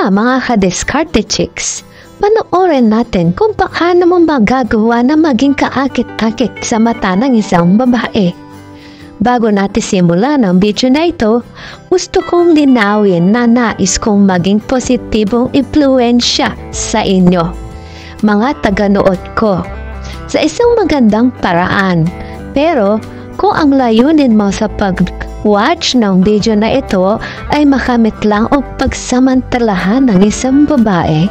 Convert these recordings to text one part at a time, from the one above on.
Tara mga ka-diskarte chicks, panoorin natin kung paano mo magagawa na maging kaakit-akit sa mata ng isang babae. Bago natin simulan ang video na ito, gusto kong linawin na nais kong maging positibong impluensya sa inyo, mga taga-nood ko, sa isang magandang paraan. Pero kung ang layunin mo sa pag-watch ng video na ito ay makamit lang o pagsamantalahan ng isang babae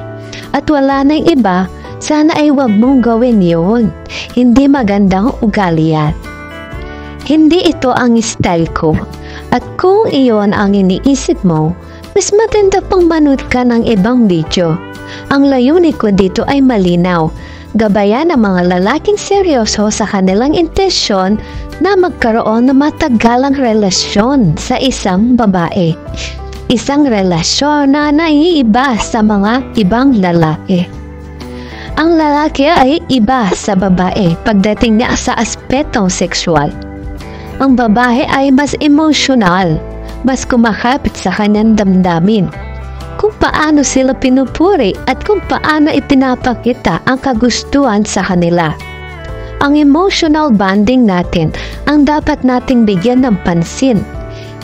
at wala nang iba, sana ay wag mong gawin yun. Hindi magandang ugali yan. Hindi ito ang style ko. At kung iyon ang iniisip mo, mas maganda pang manood ka ng ibang video. Ang layunin ko dito ay malinaw. Gabayan ang mga lalaking seryoso sa kanilang intensyon na magkaroon ng matagalang relasyon sa isang babae. Isang relasyon na naiiba sa mga ibang lalaki. Ang lalaki ay iba sa babae pagdating niya sa aspetong sexual. Ang babae ay mas emosyonal, mas kumakapit sa kanyang damdamin. Kung paano sila pinupuri at kung paano ipinapakita ang kagustuhan sa kanila. Ang emotional bonding natin ang dapat nating bigyan ng pansin.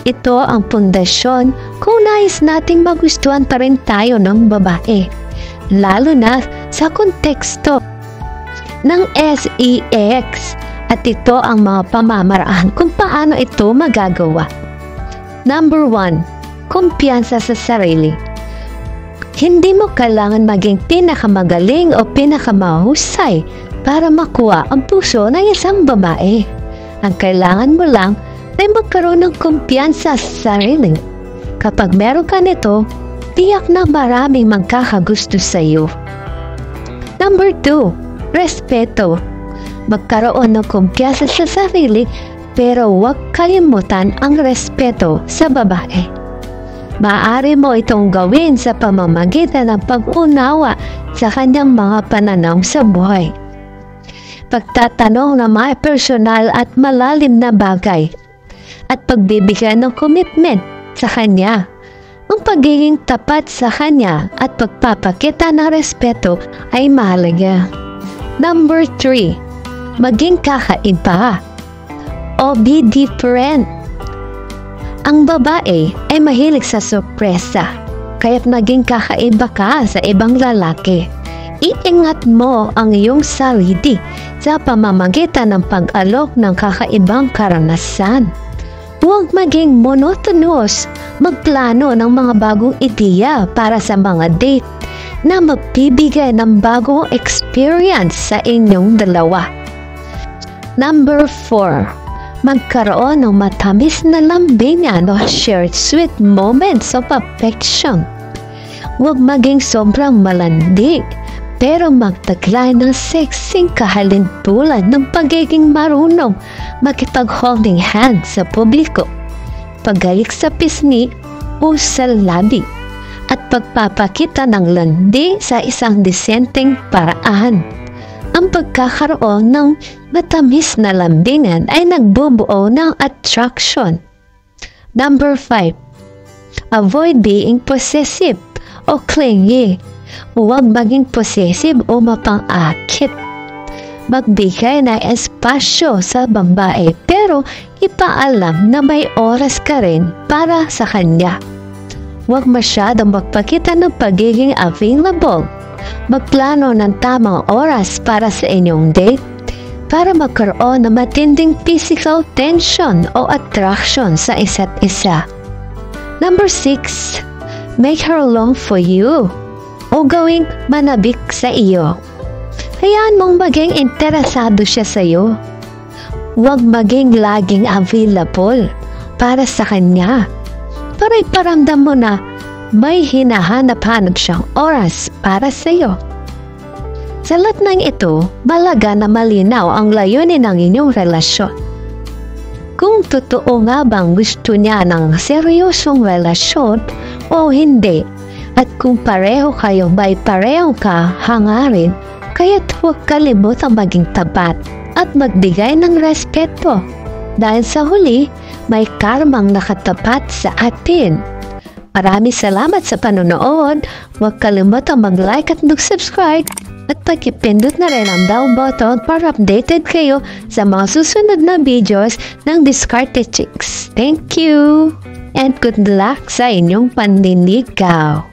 Ito ang pundasyon kung nais nating magustuhan pa rin tayo ng babae, lalo na sa konteksto ng sex, at ito ang mga pamamaraan kung paano ito magagawa. Number 1, kumpiyansa sa sarili. Hindi mo kailangan maging pinakamagaling o pinakamahusay para makuha ang puso ng isang babae. Ang kailangan mo lang ay magkaroon ng kumpiyansa sa sarili. Kapag meron ka nito, tiyak na maraming magkakagusto sa iyo. Number 2, respeto. Magkaroon ng kumpiyansa sa sarili pero huwag kalimutan ang respeto sa babae. Maaari mo itong gawin sa pamamagitan ng pag-unawa sa kanyang mga pananaw sa buhay. Pagtatanong ng mga personal at malalim na bagay at pagbibigay ng commitment sa kanya. Ang pagiging tapat sa kanya at pagpapakita ng respeto ay mahalaga. Number 3, maging kakaiba o be different. Ang babae ay mahilig sa sorpresa, kaya't maging kakaiba ka sa ibang lalaki. Iingat mo ang iyong sarili sa pamamagitan ng pag-alok ng kakaibang karanasan. Huwag maging monotonous, magplano ng mga bagong ideya para sa mga date na magbibigay ng bagong experience sa inyong dalawa. Number 4, magkaroon ng matamis na lambingan o shared sweet moments of affection. Huwag maging sobrang malandi, pero magtaglay ng sexing kahalintulad ng pagiging marunong makipag-holding hand sa publiko, paghalik sa pisngi o sa labi, at pagpapakita ng landi sa isang disenteng paraan. Ang pagkakaroon ng matamis na lambingan ay nagbubuo ng attraction. Number 5, avoid being possessive o clingy. Huwag maging possessive o mapang-akit. Magbigay ng espasyo sa babae pero ipaalam na may oras ka rin para sa kanya. Huwag masyadong magpakita ng pagiging available. Magplano ng tamang oras para sa inyong date para magkaroon ng matinding physical tension o attraction sa isa't isa. Number 6, make her long for you o gawing manabik sa iyo. Hayaan mong maging interesado siya sa iyo. Huwag maging laging available para sa kanya. Para iparamdam mo na may hinahanap-hanap siyang oras para sa iyo. Sa lahat ng ito, malaga na malinaw ang layunin ng inyong relasyon. Kung totoo nga bang gusto niya ng seryosong relasyon o hindi, at kung pareho kayo may parehong kahangarin, kaya't huwag kalimutang maging tapat at magbigay ng respeto. Dahil sa huli, may karmang nakatapat sa atin. Maraming salamat sa panonood. Huwag kalimutang mag-like at mag-subscribe. At pag-ipindot na rin ang down button para updated kayo sa mga susunod na videos ng Diskarte Chicks. Thank you! And good luck sa inyong panliligaw!